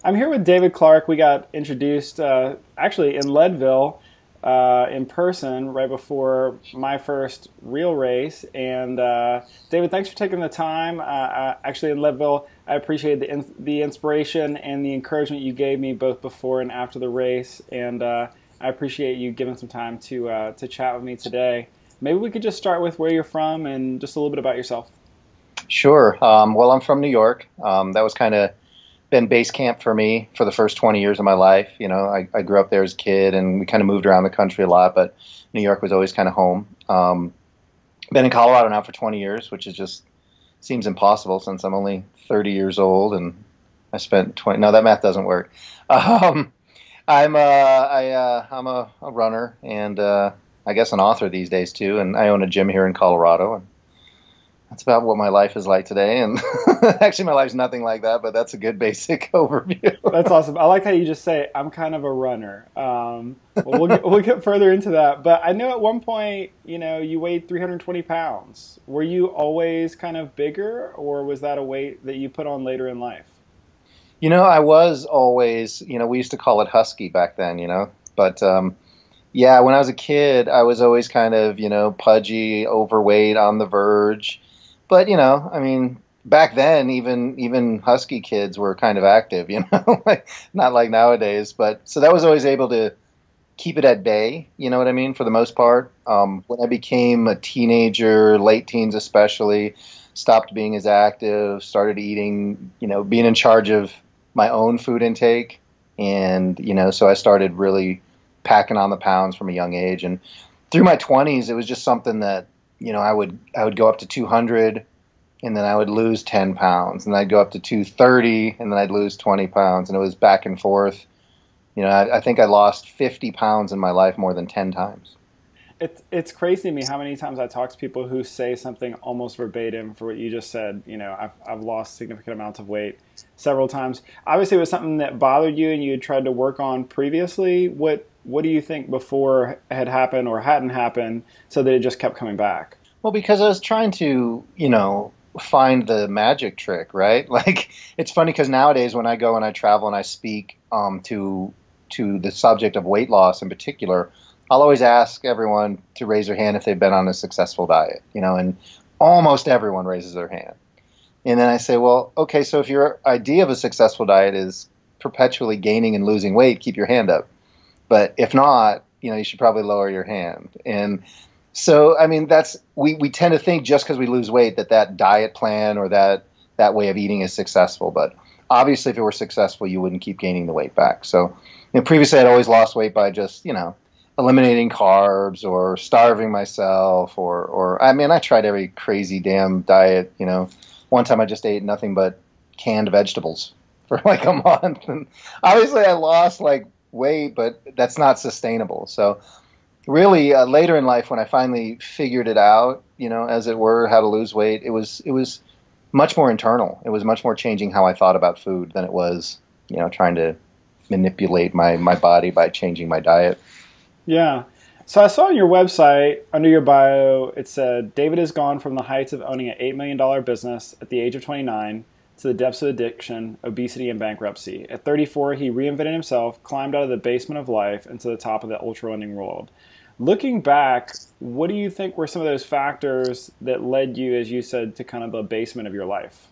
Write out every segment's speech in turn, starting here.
I'm here with David Clark. We got introduced actually in Leadville in person right before my first real race. And David, thanks for taking the time. Actually, in Leadville, I appreciate the inspiration and the encouragement you gave me both before and after the race. And I appreciate you giving some time to chat with me today. Maybe we could just start with where you're from and just a little bit about yourself. Sure. Well, I'm from New York. That was kind of been base camp for me for the first 20 years of my life. I grew up there as a kid, and we kind of moved around the country a lot, but New York was always kind of home. Been in Colorado now for 20 years, which is just seems impossible since I'm only 30 years old, and I spent 20. No, that math doesn't work. Um, I'm a runner and I guess an author these days too, and I own a gym here in Colorado, and that's about what my life is like today. And actually, my life's nothing like that, but that's a good basic overview. That's awesome. I like how you just say, I'm kind of a runner. We'll get further into that. But I know at one point, you weighed 320 pounds. Were you always kind of bigger, or was that a weight that you put on later in life? I was always, we used to call it husky back then, but yeah, when I was a kid, I was always kind of, pudgy, overweight, on the verge. But, I mean, back then, even husky kids were kind of active, like not like nowadays. But so that was always able to keep it at bay, you know what I mean, for the most part. When I became a teenager, late teens especially, stopped being as active, started eating, being in charge of my own food intake. And, so I started really packing on the pounds from a young age. And through my 20s, it was just something that, I would go up to 200 and then I would lose 10 pounds, and I'd go up to 230 and then I'd lose 20 pounds. And it was back and forth. I think I lost 50 pounds in my life more than 10 times. It's crazy to me how many times I talk to people who say something almost verbatim for what you just said. I've lost significant amounts of weight several times. Obviously, it was something that bothered you and you had tried to work on previously. What do you think before had happened or hadn't happened so that it just kept coming back? Well, because I was trying to, find the magic trick, right? Like, it's funny because nowadays when I go and I travel and I speak to the subject of weight loss in particular, I'll always ask everyone to raise their hand if they've been on a successful diet, and almost everyone raises their hand. And then I say, well, okay, so if your idea of a successful diet is perpetually gaining and losing weight, keep your hand up. But if not, you should probably lower your hand. And so, I mean, we tend to think just because we lose weight that diet plan or that way of eating is successful. But obviously, if it were successful, you wouldn't keep gaining the weight back. So, previously I'd always lost weight by just, eliminating carbs or starving myself or I mean, I tried every crazy damn diet, One time I just ate nothing but canned vegetables for like a month. And obviously I lost like weight, but that's not sustainable. So really later in life when I finally figured it out, as it were, how to lose weight, it was much more internal. It was much more changing how I thought about food than it was, trying to manipulate my body by changing my diet. Yeah. So I saw on your website, under your bio, it said, David has gone from the heights of owning an $8 million business at the age of 29 to the depths of addiction, obesity, and bankruptcy. At 34, he reinvented himself, climbed out of the basement of life and to the top of the ultra-running world. Looking back, what do you think were some of those factors that led you, as you said, to kind of the basement of your life?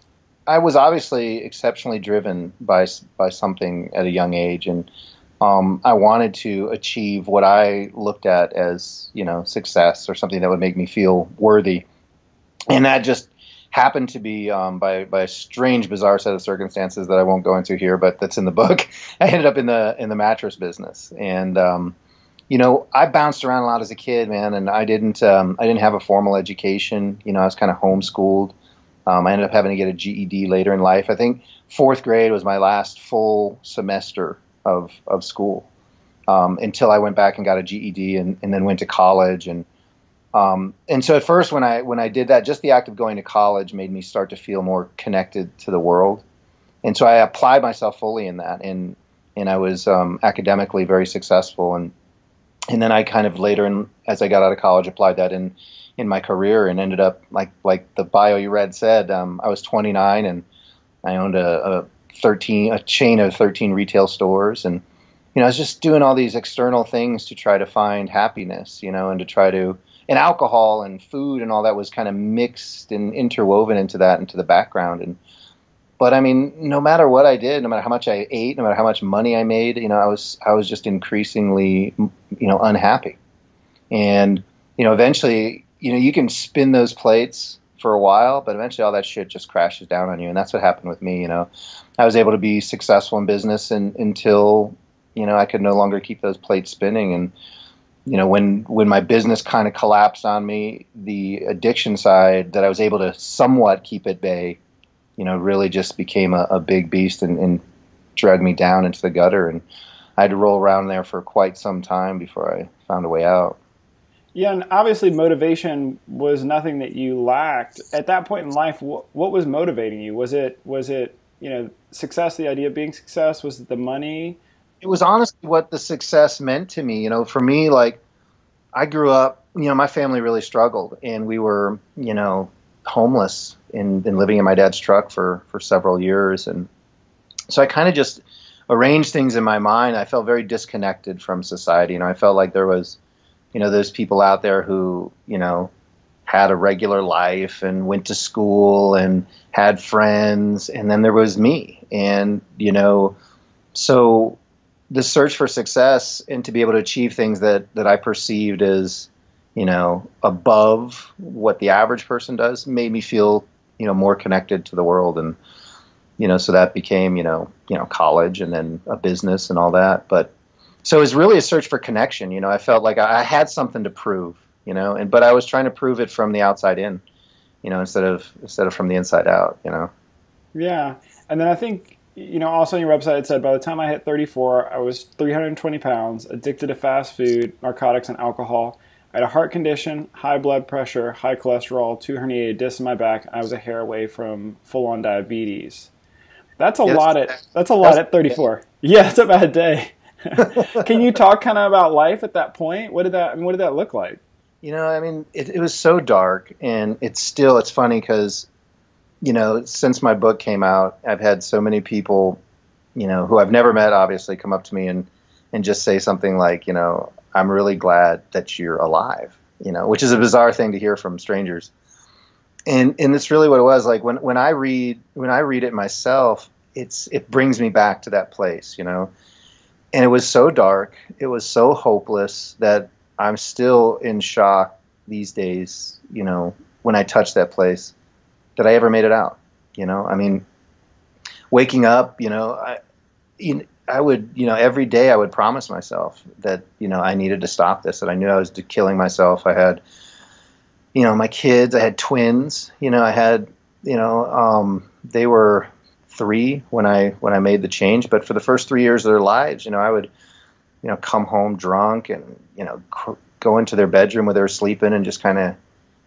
I was obviously exceptionally driven by something at a young age, and I wanted to achieve what I looked at as, success or something that would make me feel worthy. And that just happened to be by a strange, bizarre set of circumstances that I won't go into here, but that's in the book. I ended up in the mattress business, and I bounced around a lot as a kid, man, and I didn't have a formal education. I was kind of homeschooled. I ended up having to get a GED later in life. I think fourth grade was my last full semester of school until I went back and got a GED and then went to college. And so at first when I did that, just the act of going to college made me start to feel more connected to the world. And so I applied myself fully in that. And I was academically very successful. And then I kind of later, as I got out of college, applied that in my career and ended up, like the bio you read said, I was 29 and I owned a a chain of 13 retail stores. And, I was just doing all these external things to try to find happiness, and to try to, and alcohol and food and all that was kind of mixed and interwoven into the background. But I mean, no matter what I did, no matter how much I ate, no matter how much money I made, I was just increasingly, unhappy. And, eventually, you can spin those plates for a while, but eventually all that shit just crashes down on you. And that's what happened with me. I was able to be successful in business until, I could no longer keep those plates spinning. And, when my business kind of collapsed on me, the addiction side that I was able to somewhat keep at bay, really just became a big beast and dragged me down into the gutter. And I had to roll around there for quite some time before I found a way out. Yeah, and obviously motivation was nothing that you lacked. At that point in life, what was motivating you? Was it success, the idea of being success? Was it the money? It was honestly what the success meant to me. For me, like, I grew up, my family really struggled, and we were, homeless and living in my dad's truck for several years. And so I kind of just arranged things in my mind. I felt very disconnected from society. I felt like there was, those people out there who, had a regular life and went to school and had friends. And then there was me. And, so the search for success and to be able to achieve things that I perceived as, above what the average person does made me feel, more connected to the world. And, so that became, college and then a business and all that. But so it was really a search for connection. I felt like I had something to prove, but I was trying to prove it from the outside in, instead of from the inside out, Yeah. And then I think, also on your website, it said by the time I hit 34, I was 320 pounds, addicted to fast food, narcotics, and alcohol. I had a heart condition, high blood pressure, high cholesterol, 2 herniated discs in my back. I was a hair away from full-on diabetes. That's a lot at 34. Yeah, it's a bad day. Can you talk kind of about life at that point? What did that look like? It was so dark, and it's funny because, since my book came out, I've had so many people, who I've never met, obviously, come up to me and just say something like, I'm really glad that you're alive, which is a bizarre thing to hear from strangers. And it's really what it was. Like when I read it myself, it brings me back to that place, And it was so dark, it was so hopeless that I'm still in shock these days, when I touch that place, that I ever made it out. Waking up, I would, every day I would promise myself that, I needed to stop this, that I knew I was killing myself. I had, my kids, I had twins, I had, they were 3 when I made the change, but for the first 3 years of their lives, I would, come home drunk and, go into their bedroom where they were sleeping and just kind of,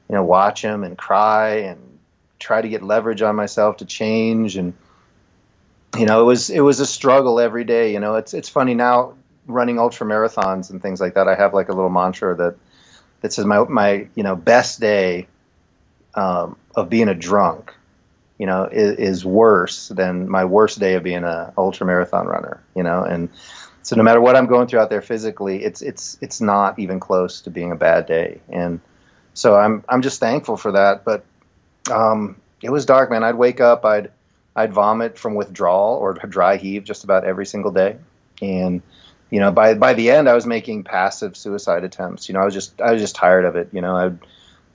watch them and cry and try to get leverage on myself to change. And, it was a struggle every day. It's funny now running ultra marathons and things like that. I have like a little mantra that says my best day of being a drunk, is worse than my worst day of being a ultra marathon runner, and so no matter what I'm going through out there physically, it's not even close to being a bad day. And so I'm just thankful for that. But it was dark, man. I'd wake up, I'd vomit from withdrawal or dry heave just about every single day. And, by the end I was making passive suicide attempts. I was just tired of it.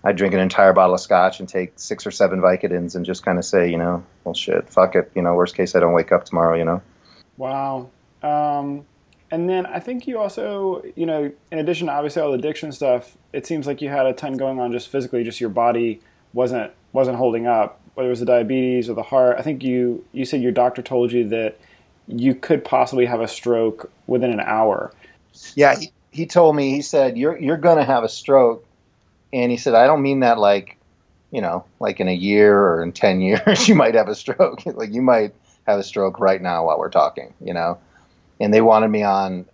I'd drink an entire bottle of scotch and take 6 or 7 vicadins and just kind of say, well, shit, fuck it. Worst case, I don't wake up tomorrow, Wow. And then I think you also, in addition to obviously all the addiction stuff, it seems like you had a ton going on just physically, just your body wasn't holding up, whether it was the diabetes or the heart. I think you said your doctor told you that you could possibly have a stroke within an hour. Yeah, he told me, he said, you're going to have a stroke. And he said, I don't mean that like in a year or in 10 years, you might have a stroke. Like you might have a stroke right now while we're talking, And they wanted me on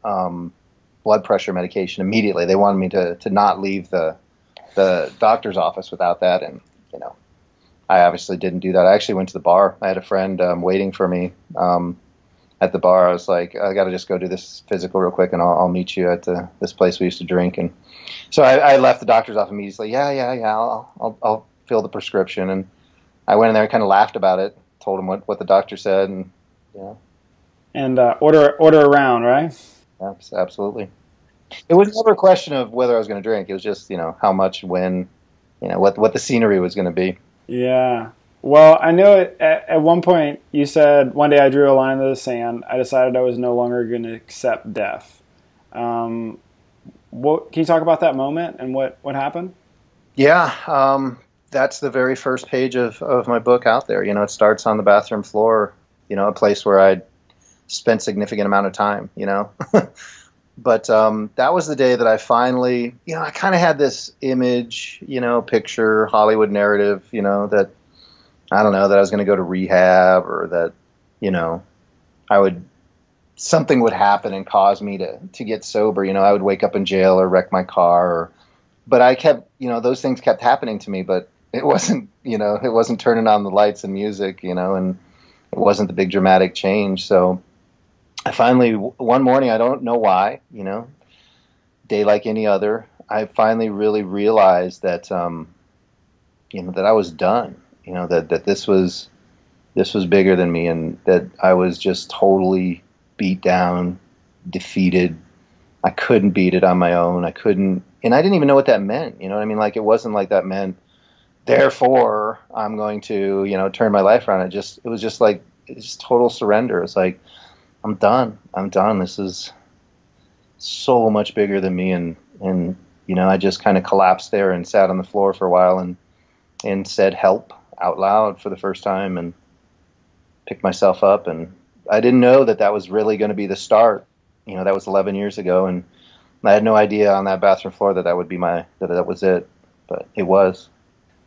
blood pressure medication immediately. They wanted me to not leave the doctor's office without that. And, I obviously didn't do that. I actually went to the bar. I had a friend waiting for me at the bar. I was like, I got to just go do this physical real quick, and I'll meet you at this place we used to drink. And so I left the doctor's office immediately. Yeah. I'll fill the prescription. And I went in there and kind of laughed about it. Told him what the doctor said, and yeah. And order around, right? Absolutely. It was never a question of whether I was going to drink. It was just, how much, when, what the scenery was going to be. Yeah. Well, I know at one point you said, one day I drew a line in the sand. I decided I was no longer going to accept death. Can you talk about that moment and what happened? Yeah. That's the very first page of my book out there. It starts on the bathroom floor, a place where I'd spent significant amount of time, But that was the day that I finally, I kind of had this image, picture, Hollywood narrative, that, I don't know, that I was going to go to rehab, or that, something would happen and cause me to get sober. I would wake up in jail or wreck my car. But I kept, those things kept happening to me, but it wasn't turning on the lights and music, and it wasn't the big dramatic change. So I finally, one morning, I don't know why, day like any other, I finally really realized that, that I was done, that this was bigger than me, and that I was just totally beat down, defeated. I couldn't beat it on my own. I couldn't, and I didn't even know what that meant. You know what I mean? Like, it wasn't like that meant, therefore I'm going to, turn my life around. It was just like, it's just total surrender. It's like, I'm done. This is so much bigger than me. And I just kind of collapsed there and sat on the floor for a while and said help out loud for the first time, and picked myself up. And I didn't know that was really going to be the start. That was 11 years ago. And I had no idea on that bathroom floor that would be that was it, but it was.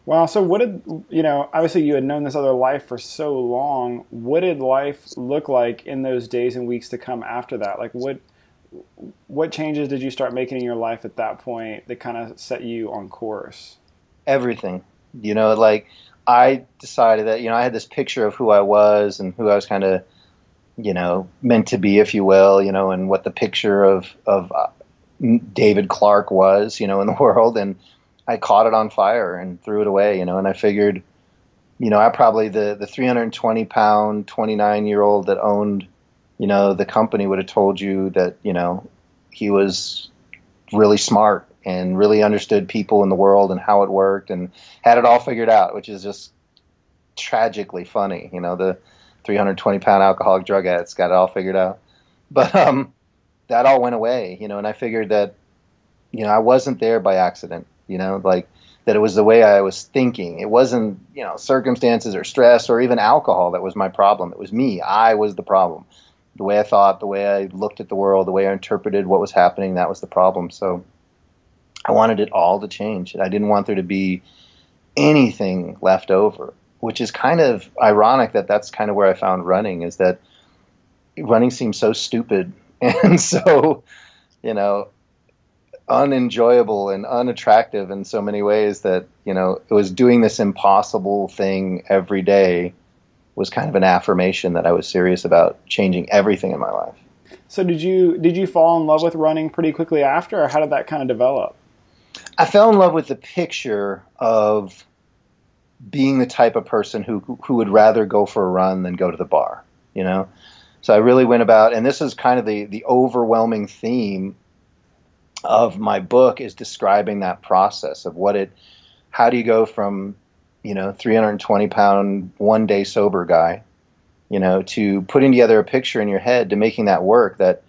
Wow. So what did, obviously you had known this other life for so long. What did life look like in those days and weeks to come after that? Like, what changes did you start making in your life at that point that kind of set you on course? Everything. Like, I decided that, I had this picture of who I was and who I was kind of, meant to be, if you will, and what the picture of David Clark was, in the world. And I caught it on fire and threw it away, and I figured, I probably, the 320 pound, 29-year-old that owned, the company would have told you that, he was really smart and really understood people in the world and how it worked and had it all figured out, which is just tragically funny. The 320 pound alcoholic drug addict's got it all figured out. But, that all went away, and I figured that, I wasn't there by accident. Like, that it was the way I was thinking. It wasn't, circumstances or stress or even alcohol that was my problem. It was me. I was the problem. The way I thought, the way I looked at the world, the way I interpreted what was happening, that was the problem. So I wanted it all to change. I didn't want there to be anything left over, which is kind of ironic that that's kind of where I found running, is that running seems so stupid and so, unenjoyable and unattractive in so many ways that, it was doing this impossible thing every day was kind of an affirmation that I was serious about changing everything in my life. So did you fall in love with running pretty quickly after, or how did that kind of develop? I fell in love with the picture of being the type of person who would rather go for a run than go to the bar, So I really went about, and this is kind of the overwhelming theme of my book, is describing that process of how do you go from, 320 pound, 1 day sober guy, to putting together a picture in your head, to making that work, that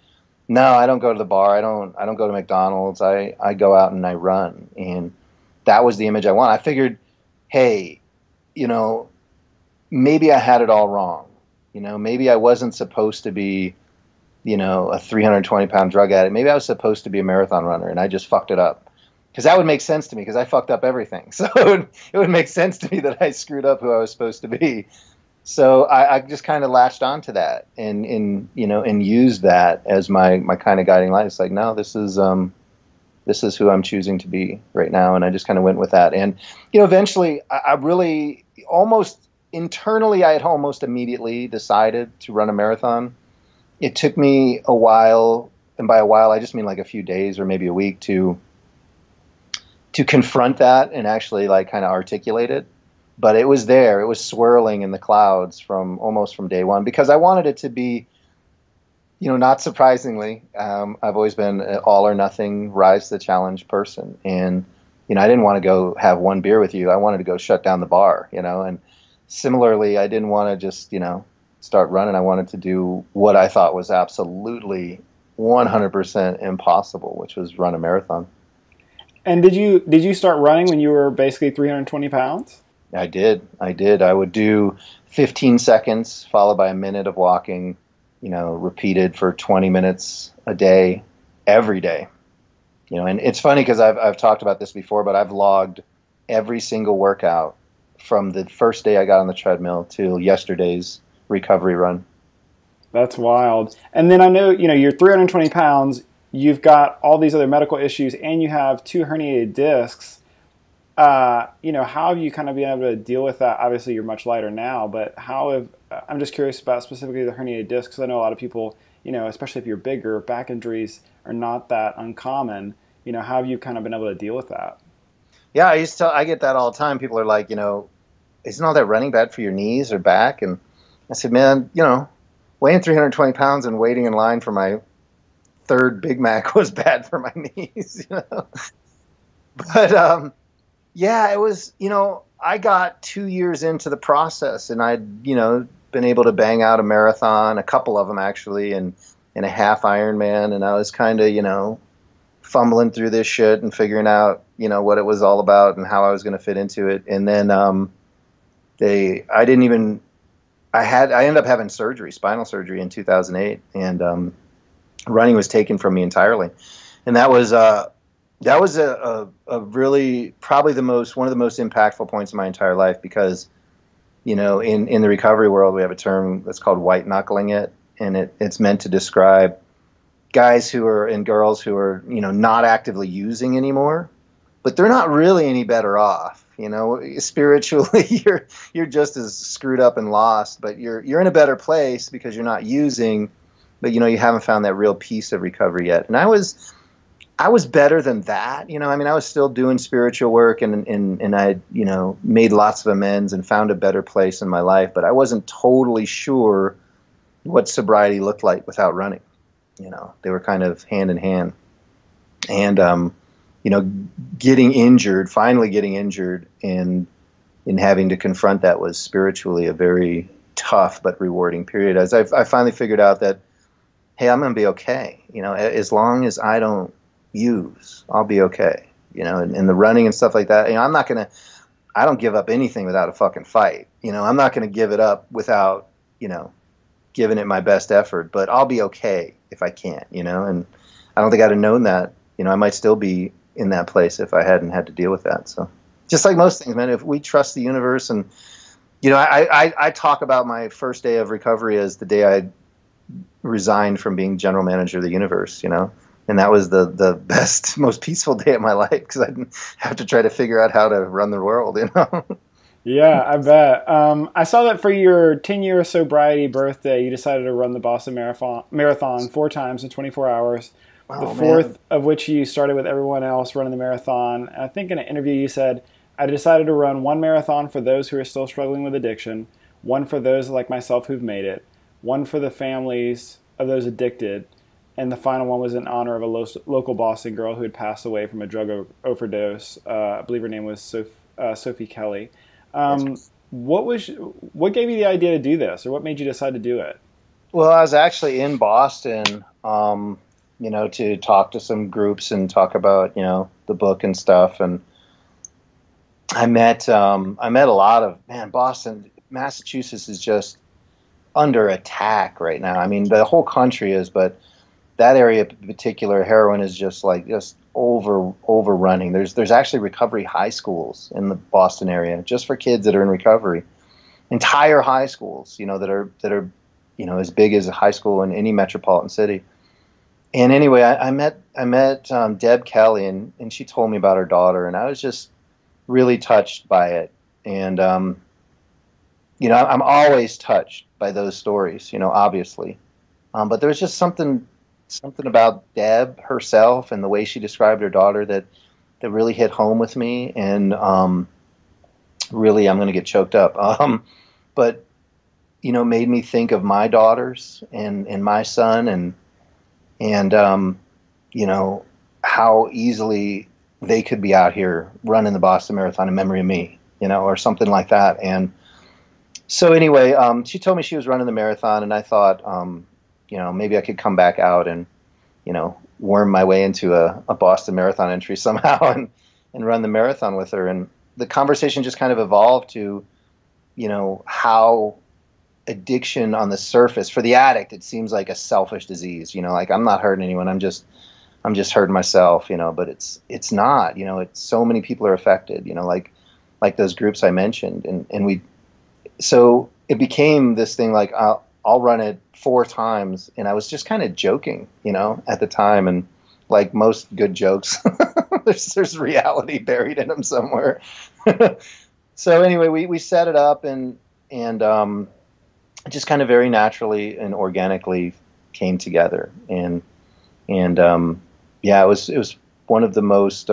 no, I don't go to the bar. I don't go to McDonald's. I go out and I run. And that was the image I want. I figured, hey, maybe I had it all wrong. Maybe I wasn't supposed to be, a 320 pound drug addict. Maybe I was supposed to be a marathon runner, and I just fucked it up. Because that would make sense to me, because I fucked up everything. So it would make sense to me that I screwed up who I was supposed to be. So I just kind of latched onto that and used that as my kind of guiding light. It's like, no, this is this is who I'm choosing to be right now. And I just kind of went with that. And, eventually I really almost internally, I had almost immediately decided to run a marathon. It took me a while, and by a while, I just mean like a few days or maybe a week to confront that and actually like kind of articulate it. But it was there. It was swirling in the clouds almost from day one, because I wanted it to be, not surprisingly, I've always been an all or nothing, rise to the challenge person. And, I didn't want to go have one beer with you. I wanted to go shut down the bar, and similarly, I didn't want to just, start running. I wanted to do what I thought was absolutely 100% impossible, which was run a marathon. And did you start running when you were basically 320 pounds? I did. I would do 15 seconds followed by a minute of walking, repeated for 20 minutes a day, every day. And it's funny because I've talked about this before, but I've logged every single workout from the first day I got on the treadmill to yesterday's recovery run. That's wild. And then I know, you're 320 pounds, you've got all these other medical issues, and you have 2 herniated discs. How have you kind of been able to deal with that? Obviously, you're much lighter now, but I'm just curious about specifically the herniated discs, because I know a lot of people, especially if you're bigger, back injuries are not that uncommon. How have you kind of been able to deal with that? Yeah, I get that all the time. People are like, isn't all that running bad for your knees or back? And I said, man, weighing 320 pounds and waiting in line for my third Big Mac was bad for my knees, But, yeah, it was, I got 2 years into the process, and I'd, been able to bang out a marathon, a couple of them actually, and a half Ironman. And I was kind of, fumbling through this shit and figuring out, what it was all about and how I was going to fit into it. And then, I ended up having spinal surgery in 2008, and, running was taken from me entirely. And that was a really probably one of the most impactful points in my entire life, because, in the recovery world, we have a term that's called white knuckling it. And it's meant to describe guys and girls who are, not actively using anymore, but they're not really any better off. Spiritually, you're just as screwed up and lost, but you're in a better place because you're not using, but you haven't found that real piece of recovery yet. And I was better than that. I was still doing spiritual work, and I, made lots of amends and found a better place in my life, but I wasn't totally sure what sobriety looked like without running. They were kind of hand in hand. And, finally getting injured and having to confront that was spiritually a very tough but rewarding period, as I finally figured out that, hey, I'm going to be okay. As long as I don't use, I'll be okay. And the running and stuff like that, I don't give up anything without a fucking fight. I'm not going to give it up without, giving it my best effort, but I'll be okay if I can't, and I don't think I'd have known that, I might still be in that place if I hadn't had to deal with that. So just like most things, man, if we trust the universe, and, I talk about my first day of recovery as the day I resigned from being general manager of the universe, and that was the best, most peaceful day of my life, because I didn't have to try to figure out how to run the world, Yeah, I bet. I saw that for your 10-year sobriety birthday, you decided to run the Boston Marathon 4 times in 24 hours. The fourth of which you started with everyone else running the marathon. And I think in an interview you said, I decided to run 1 marathon for those who are still struggling with addiction, 1 for those like myself who've made it, 1 for the families of those addicted, and the final one was in honor of a local Boston girl who had passed away from a drug overdose. I believe her name was Sophie Kelly. What gave you the idea to do this, or what made you decide to do it? Well, I was actually in Boston, to talk to some groups and talk about, the book and stuff. And I met a lot of, Boston, Massachusetts is just under attack right now. The whole country is, but that area in particular, heroin is just overrunning. There's actually recovery high schools in the Boston area just for kids that are in recovery. Entire high schools, that are as big as a high school in any metropolitan city. And anyway, I met Deb Kelly, and she told me about her daughter, and I was just really touched by it. And I'm always touched by those stories, obviously. But there was just something about Deb herself and the way she described her daughter that really hit home with me. And really, I'm going to get choked up. But made me think of my daughters and my son, and how easily they could be out here running the Boston Marathon in memory of me, or something like that. And so anyway, she told me she was running the marathon, and I thought, maybe I could come back out and, worm my way into a Boston Marathon entry somehow and run the marathon with her. And the conversation just kind of evolved to, how addiction on the surface for the addict, it seems like a selfish disease, like I'm not hurting anyone. I'm just hurting myself, but it's not, it's so many people are affected, like those groups I mentioned. So it became this thing like, I'll run it 4 times. And I was just kind of joking, at the time. And like most good jokes, there's reality buried in them somewhere. So anyway, we set it up and it just kind of very naturally and organically came together. And it was one of the most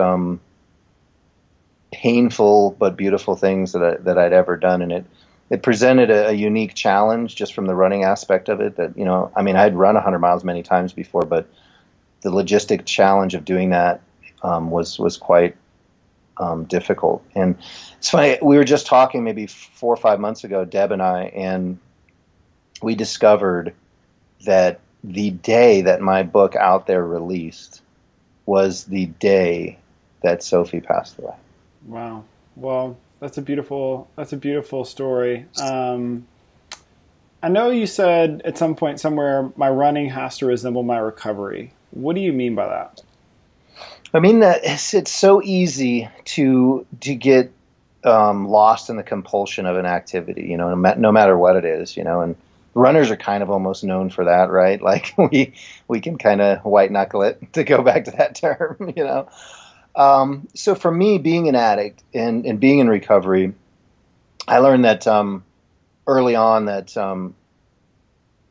painful but beautiful things that I'd ever done. And it presented a unique challenge just from the running aspect of it that, I'd run 100 miles many times before, but the logistic challenge of doing that was quite difficult. And it's funny, we were just talking maybe 4 or 5 months ago, Deb and I, and we discovered that the day that my book Out There released was the day that Sophie passed away. Wow. Well, that's a beautiful story. I know you said at some point somewhere, my running has to resemble my recovery. What do you mean by that? I mean that it's so easy to get lost in the compulsion of an activity, no matter what it is, and runners are kind of almost known for that, right? Like we can kind of white knuckle it, to go back to that term, So for me, being an addict and being in recovery, I learned that early on that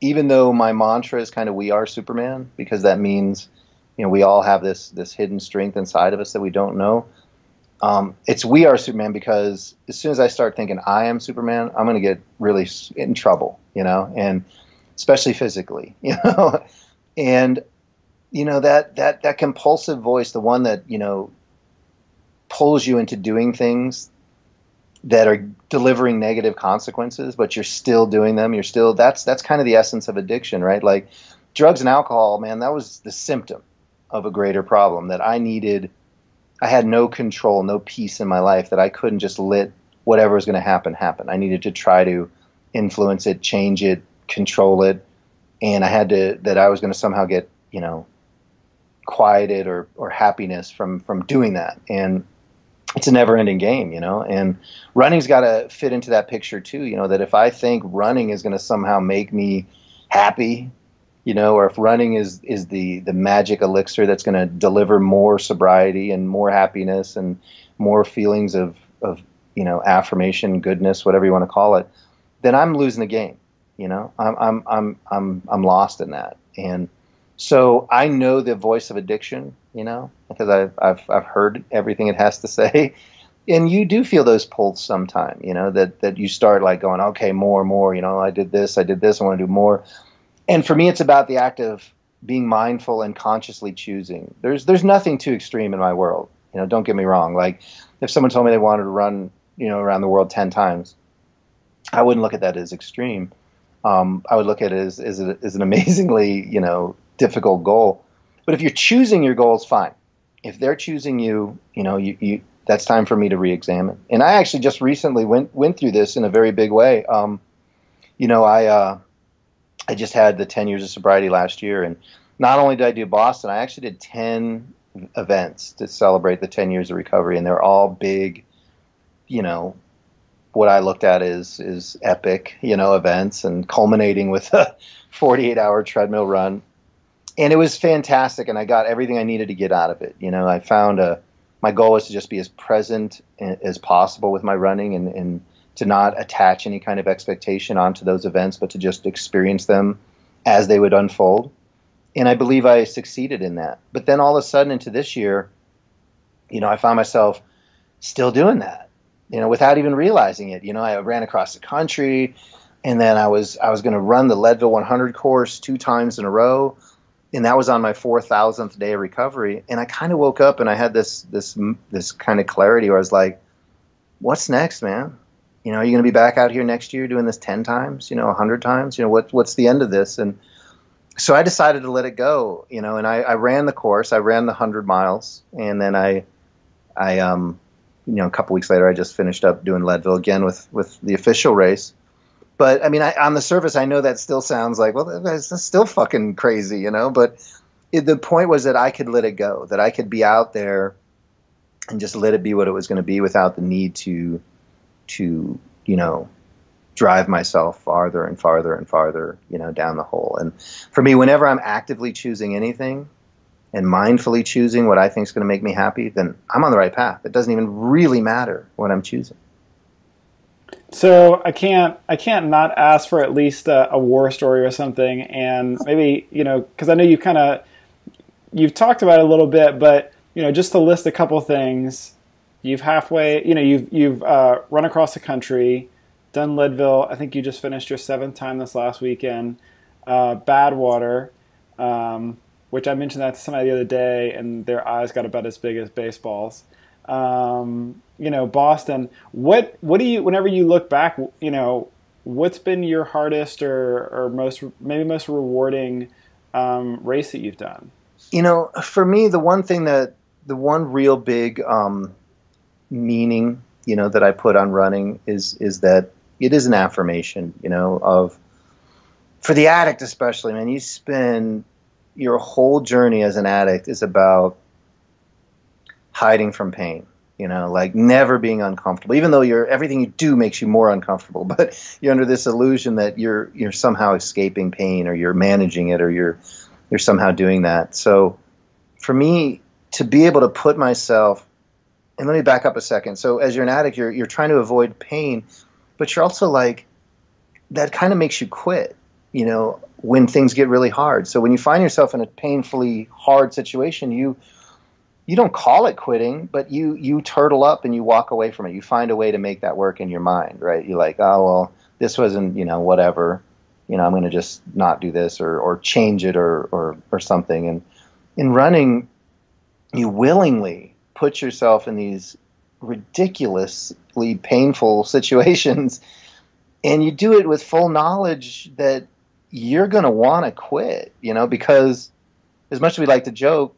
even though my mantra is kind of "We are Superman," because that means we all have this hidden strength inside of us that we don't know. It's "We are Superman" because as soon as I start thinking I am Superman, I'm going to get really in trouble, and especially physically, and that compulsive voice, the one that, pulls you into doing things that are delivering negative consequences, but you're still doing them. That's kind of the essence of addiction, right? Like drugs and alcohol, man, that was the symptom of a greater problem that I needed. I had no control, no peace in my life, that I couldn't just let whatever was going to happen. I needed to try to influence it, change it, control it. And I was going to somehow get, quieted or happiness from doing that. And it's a never ending game, and running's got to fit into that picture too, that if I think running is going to somehow make me happy, or if running is the magic elixir that's going to deliver more sobriety and more happiness and more feelings of affirmation, goodness, whatever you want to call it, then I'm losing the game. I'm lost in that. And so I know the voice of addiction, because I've heard everything it has to say, and you do feel those pulls sometime, that you start like going, okay, more, I did this, I want to do more. And for me, it's about the act of being mindful and consciously choosing. There's nothing too extreme in my world, don't get me wrong. Like if someone told me they wanted to run, around the world 10 times, I wouldn't look at that as extreme. I would look at it as an amazingly, difficult goal. But if you're choosing your goals, fine. If they're choosing you, you that's time for me to re-examine. And I actually just recently went through this in a very big way. I just had the 10 years of sobriety last year, and not only did I do Boston, I actually did 10 events to celebrate the 10 years of recovery, and they're all big, what I looked at is epic, events, and culminating with a 48-hour treadmill run. And it was fantastic, and I got everything I needed to get out of it. I found my goal was to just be as present as possible with my running, and to not attach any kind of expectation onto those events, but to just experience them as they would unfold. And I believe I succeeded in that. But then all of a sudden into this year, I found myself still doing that, without even realizing it. I ran across the country, and then I was going to run the Leadville 100 course 2 times in a row. And that was on my 4,000th day of recovery. And I kind of woke up and I had this kind of clarity where I was like, what's next, man? Are you going to be back out here next year doing this 10 times, 100 times? What's the end of this? And so I decided to let it go, and I ran the course. I ran the 100 miles. And then a couple weeks later, I just finished up doing Leadville again with the official race. But I mean, on the surface, I know that still sounds like, well, that's still fucking crazy, But the point was that I could let it go, that I could be out there and just let it be what it was going to be without the need to drive myself farther and farther and farther, down the hole. And for me, whenever I'm actively choosing anything and mindfully choosing what I think is going to make me happy, then I'm on the right path. It doesn't even really matter what I'm choosing. So I can't not ask for at least a war story or something, and maybe, because I know you've talked about it a little bit, but just to list a couple things, you've run across the country, done Leadville. I think you just finished your 7th time this last weekend. Badwater, which I mentioned that to somebody the other day, and their eyes got about as big as baseballs. Boston. What do you, whenever you look back, what's been your hardest or most rewarding race that you've done? For me, the one real big meaning, that I put on running is that it is an affirmation, for the addict especially, man. You spend your whole journey as an addict is about hiding from pain. Like never being uncomfortable, even though everything you do makes you more uncomfortable, but you're under this illusion that you're somehow escaping pain, or you're managing it, or you're somehow doing that. So for me to be able to put myself, and let me back up a second. So as you're an addict, you're trying to avoid pain, but you're also like, that kind of makes you quit, when things get really hard. So when you find yourself in a painfully hard situation, you don't call it quitting, but you turtle up and you walk away from it. You find a way to make that work in your mind, right? You're like, oh, well, this wasn't, whatever, I'm going to just not do this or change it or something. And in running, you willingly put yourself in these ridiculously painful situations, and you do it with full knowledge that you're going to want to quit, because as much as we like to joke,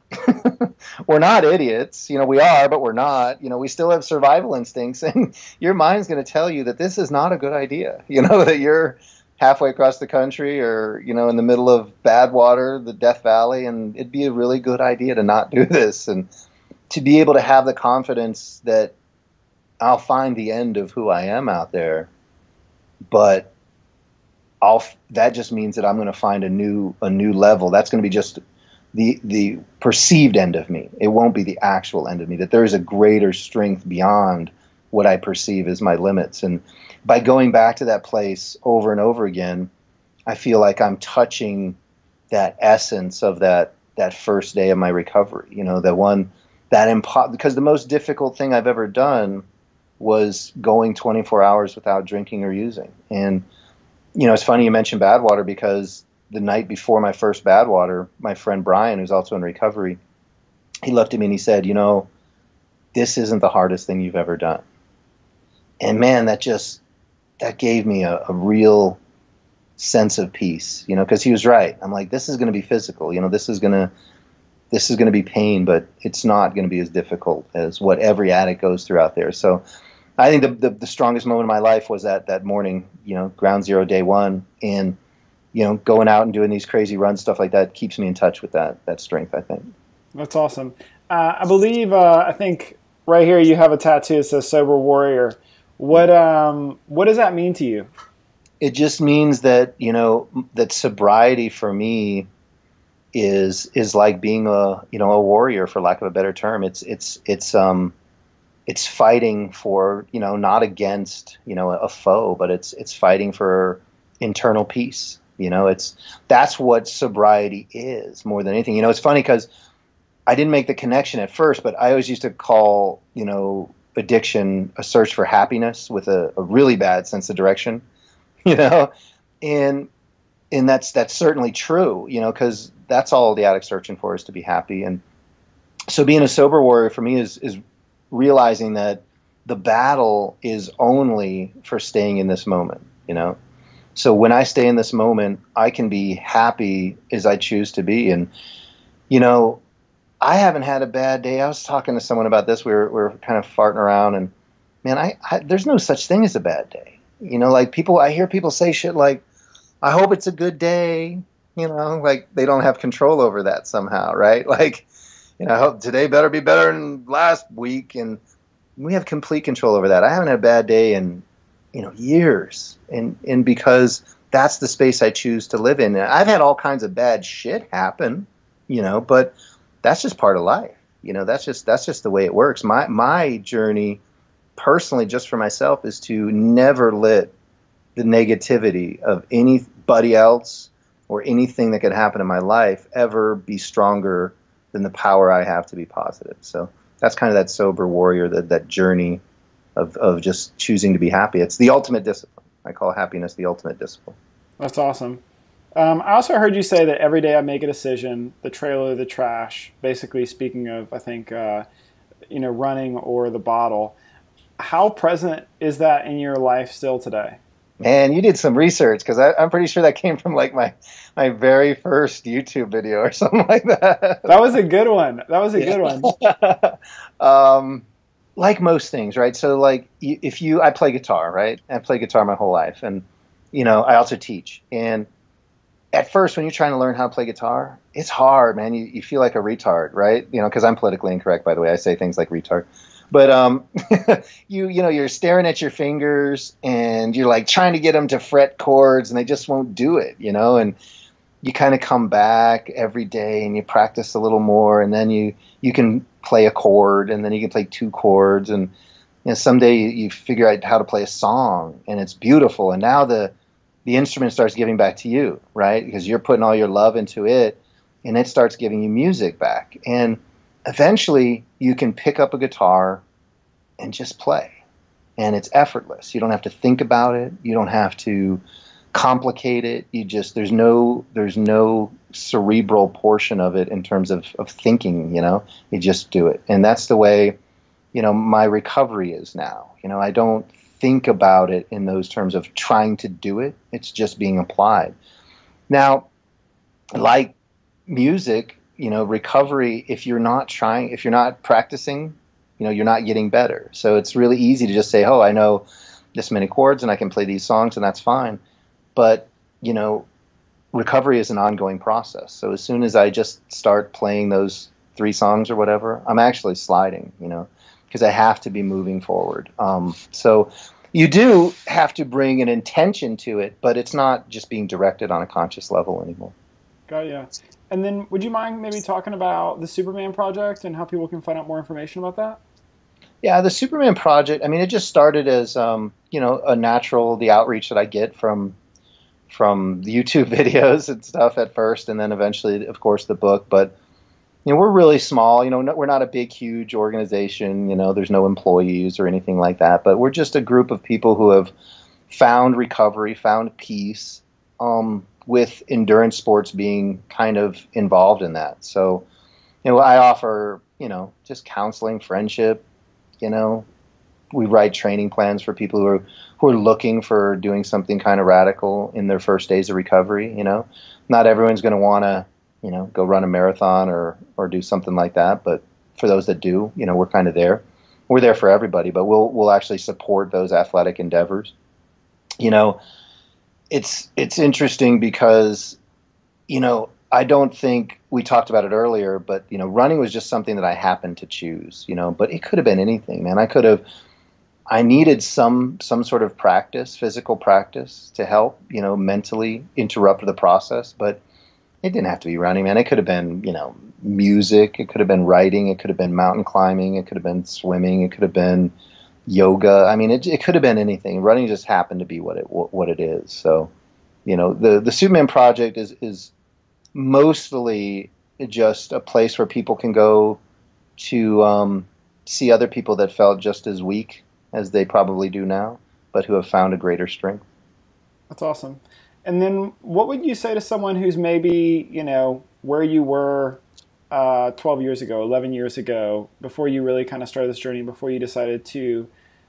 we're not idiots. We are, but we're not. We still have survival instincts, and your mind's going to tell you that this is not a good idea. That you're halfway across the country, or in the middle of Badwater, the Death Valley, and it'd be a really good idea to not do this, and to be able to have the confidence that I'll find the end of who I am out there, but that just means that I'm going to find a new level. That's going to be just the perceived end of me. It won't be the actual end of me, that there is a greater strength beyond what I perceive as my limits. And by going back to that place over and over again, I feel like I'm touching that essence of that first day of my recovery, because the most difficult thing I've ever done was going 24 hours without drinking or using. And, it's funny you mentioned Badwater, because the night before my first Badwater, my friend Brian, who's also in recovery, he looked at me and he said, this isn't the hardest thing you've ever done. And man, that gave me a real sense of peace, because he was right. I'm like, this is going to be physical, this is going to be pain, but it's not going to be as difficult as what every addict goes through out there. So I think the strongest moment of my life was that morning, ground zero, day one, and going out and doing these crazy runs, stuff like that, keeps me in touch with that strength, I think. That's awesome. I believe, I think right here you have a tattoo that says Sober Warrior. What does that mean to you? It just means that, that sobriety for me is like being a warrior, for lack of a better term. It's fighting for, not against, a foe, but it's fighting for internal peace. That's what sobriety is more than anything. It's funny because I didn't make the connection at first, but I always used to call, addiction a search for happiness with a really bad sense of direction, and that's certainly true, because that's all the addict's searching for, is to be happy. And so being a sober warrior for me is realizing that the battle is only for staying in this moment, So when I stay in this moment, I can be happy as I choose to be. And, I haven't had a bad day. I was talking to someone about this. We were kind of farting around, and man, there's no such thing as a bad day. Like I hear people say shit like, I hope it's a good day, like they don't have control over that somehow, right? Like, I hope today better be better than last week. And we have complete control over that. I haven't had a bad day in, years. And because that's the space I choose to live in. And I've had all kinds of bad shit happen, but that's just part of life. That's just the way it works. My journey personally, just for myself, is to never let the negativity of anybody else or anything that could happen in my life ever be stronger than the power I have to be positive. So that's kind of that sober warrior, that journey of just choosing to be happy. It's the ultimate discipline. I call happiness the ultimate discipline. That's awesome. I also heard you say that every day I make a decision, the trail or the trash, basically speaking of, I think, running or the bottle. How present is that in your life still today? Man, you did some research, because I'm pretty sure that came from like my very first YouTube video or something like that. That was a good one. Good one. Like most things, right? So like I play guitar, right? I play guitar my whole life, and I also teach. And at first, when you're trying to learn how to play guitar, it's hard, man. You feel like a retard, right? Because I'm politically incorrect, by the way. I say things like retard. But you're staring at your fingers, and you're like trying to get them to fret chords, and they just won't do it, And you kind of come back every day, and you practice a little more, and then you can play a chord, and then you can play two chords, and someday you figure out how to play a song, and it's beautiful. And now the instrument starts giving back to you, right? Because you're putting all your love into it, and it starts giving you music back. And eventually you can pick up a guitar and just play. And it's effortless. You don't have to think about it. You don't have to complicate it. There's no cerebral portion of it in terms of thinking, you just do it. And that's the way, my recovery is now. I don't think about it in those terms of trying to do it. It's just being applied. Now, like music, recovery, if you're not practicing, you're not getting better. So it's really easy to just say, oh, I know this many chords and I can play these songs, and that's fine. But, recovery is an ongoing process. So as soon as I just start playing those 3 songs or whatever, I'm actually sliding, because I have to be moving forward. So you do have to bring an intention to it, but it's not just being directed on a conscious level anymore. Got ya. And then would you mind maybe talking about the Superman Project and how people can find out more information about that? Yeah, the Superman Project, it just started as, the outreach that I get from the YouTube videos and stuff at first, and then eventually, of course, the book. But, we're really small. We're not a big, huge organization. There's no employees or anything like that. But we're just a group of people who have found recovery, found peace, with endurance sports being kind of involved in that. So, I offer, just counseling, friendship. We write training plans for people who are looking for doing something kind of radical in their first days of recovery. Not everyone's going to want to, go run a marathon or do something like that. But for those that do, we're kind of there. We're there for everybody, but we'll actually support those athletic endeavors. It's interesting because, I don't think we talked about it earlier, but, running was just something that I happened to choose, but it could have been anything, man. I needed some sort of practice, physical practice to help, mentally interrupt the process. But It didn't have to be running, man. It could have been, music. It could have been writing. It could have been mountain climbing. It could have been swimming. It could have been yoga. I mean, it could have been anything. Running just happened to be what it is. So, the Superman Project is mostly just a place where people can go to see other people that felt just as weak as they probably do now, but who have found a greater strength. That's awesome. And then what would you say to someone who's maybe, where you were 12 years ago, 11 years ago, before you really kind of started this journey, before you decided to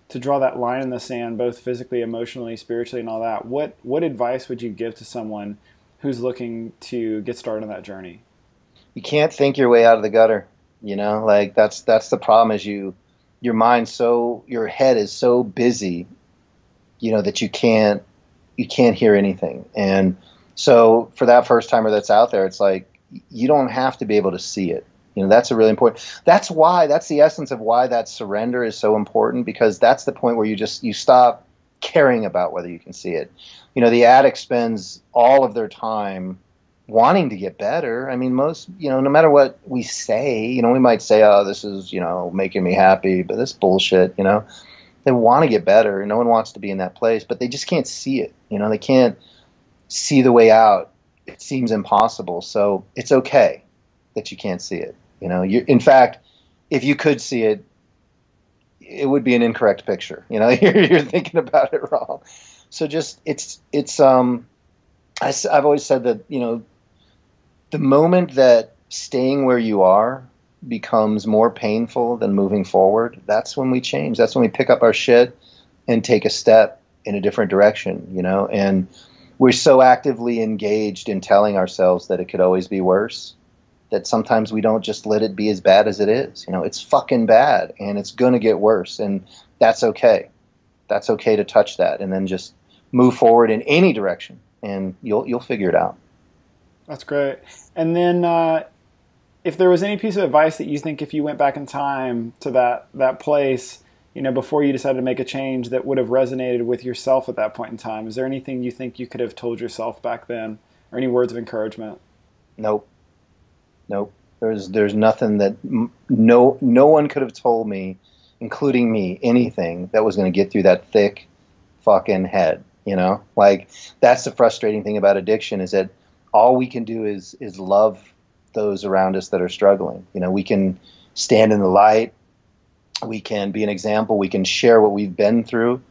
draw that line in the sand, both physically, emotionally, spiritually, and all that? What advice would you give to someone who's looking to get started on that journey? You can't think your way out of the gutter. Like that's the problem is your head is so busy, that you can't hear anything. And so for that first timer that's out there, it's like, you don't have to be able to see it. That's a really important, that's the essence of why that surrender is so important, because that's the point where you stop caring about whether you can see it. The addict spends all of their time wanting to get better. I mean, most, no matter what we say, we might say, oh, this is, making me happy, but this bullshit, they want to get better. No one wants to be in that place, but they just can't see it. They can't see the way out. It seems impossible. So it's okay that you can't see it. In fact, if you could see it, it would be an incorrect picture. You're thinking about it wrong. So just, I've always said that, the moment that staying where you are becomes more painful than moving forward, that's when we change. That's when we pick up our shit and take a step in a different direction, and we're so actively engaged in telling ourselves that it could always be worse, that sometimes we don't just let it be as bad as it is. It's fucking bad and it's going to get worse, and that's okay. That's okay to touch that and then just move forward in any direction, and you'll figure it out. That's great. And then if there was any piece of advice that you think if you went back in time to that place, before you decided to make a change, that would have resonated with yourself at that point in time, is there anything you think you could have told yourself back then, or any words of encouragement? Nope. There's nothing that no one could have told me, including me, anything that was going to get through that thick fucking head. Like, that's the frustrating thing about addiction, is that all we can do is love those around us that are struggling. We can stand in the light, we can be an example, we can share what we've been through,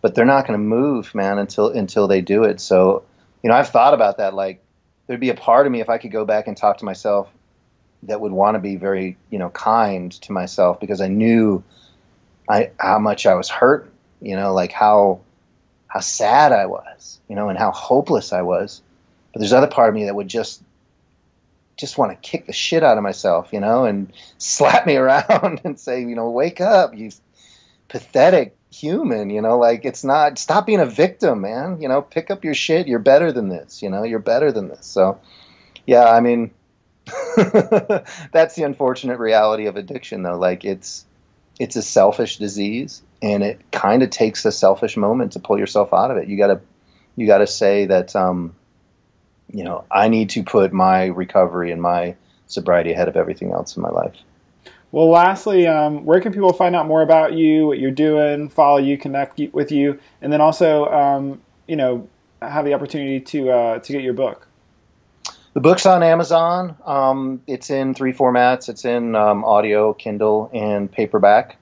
but they're not going to move, man, until they do it. So, I've thought about that. Like, there'd be a part of me, if I could go back and talk to myself, that would want to be very, kind to myself, because I knew how much I was hurt, like how sad I was, and how hopeless I was. But there's other part of me that would just want to kick the shit out of myself, and slap me around and say, wake up, you pathetic human, like, it's not, stop being a victim, man, pick up your shit. You're better than this, you're better than this. So, yeah, I mean, that's the unfortunate reality of addiction, though. Like, it's a selfish disease, and it kind of takes a selfish moment to pull yourself out of it. You gotta say that, I need to put my recovery and my sobriety ahead of everything else in my life. Well, lastly, where can people find out more about you, what you're doing, follow you, connect with you, and then also, have the opportunity to get your book? The book's on Amazon. It's in 3 formats. It's in audio, Kindle, and paperback.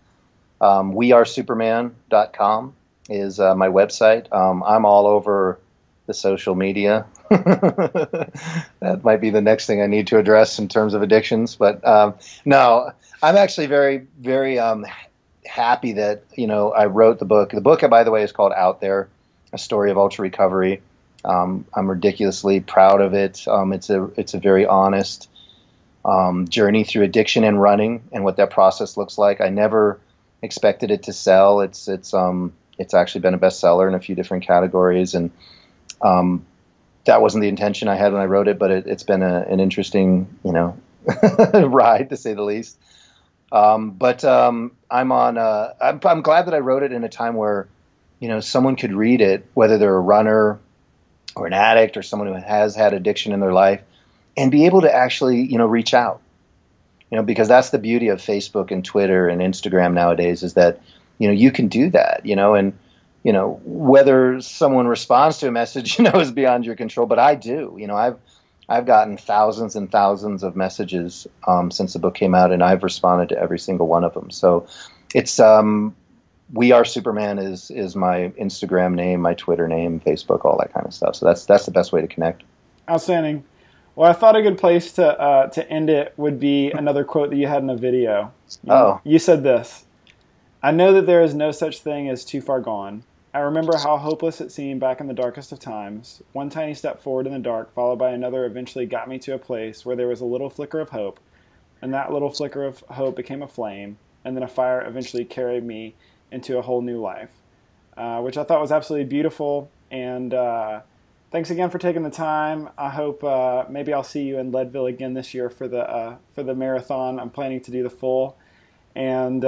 wearesuperman.com is my website. I'm all over the social media. That might be the next thing I need to address in terms of addictions. But no, I'm actually very, very happy that, I wrote the book. The book, by the way, is called Out There, A Story of Ultra Recovery. I'm ridiculously proud of it. It's a very honest journey through addiction and running and what that process looks like. I never expected it to sell. It's actually been a bestseller in a few different categories, and that wasn't the intention I had when I wrote it, but it's been an interesting, ride, to say the least. I'm glad that I wrote it in a time where, someone could read it, whether they're a runner or an addict or someone who has had addiction in their life, and be able to actually, reach out, because that's the beauty of Facebook and Twitter and Instagram nowadays, is that, you can do that, and, whether someone responds to a message, is beyond your control, but I do, I've gotten thousands and thousands of messages since the book came out, and I've responded to every single one of them. So it's We Are Superman is my Instagram name, my Twitter name, Facebook, all that kind of stuff. So that's the best way to connect. Outstanding. Well, I thought a good place to end it would be another quote that you had in a video. You said this: "I know that there is no such thing as too far gone. I remember how hopeless it seemed back in the darkest of times. One tiny step forward in the dark, followed by another, eventually got me to a place where there was a little flicker of hope, and that little flicker of hope became a flame, and then a fire eventually carried me into a whole new life," which I thought was absolutely beautiful. And thanks again for taking the time. I hope maybe I'll see you in Leadville again this year for the marathon. I'm planning to do the full. And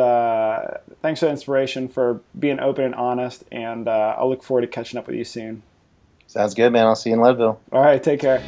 thanks for the inspiration, for being open and honest. And I'll look forward to catching up with you soon. Sounds good, man. I'll see you in Leadville. All right, take care.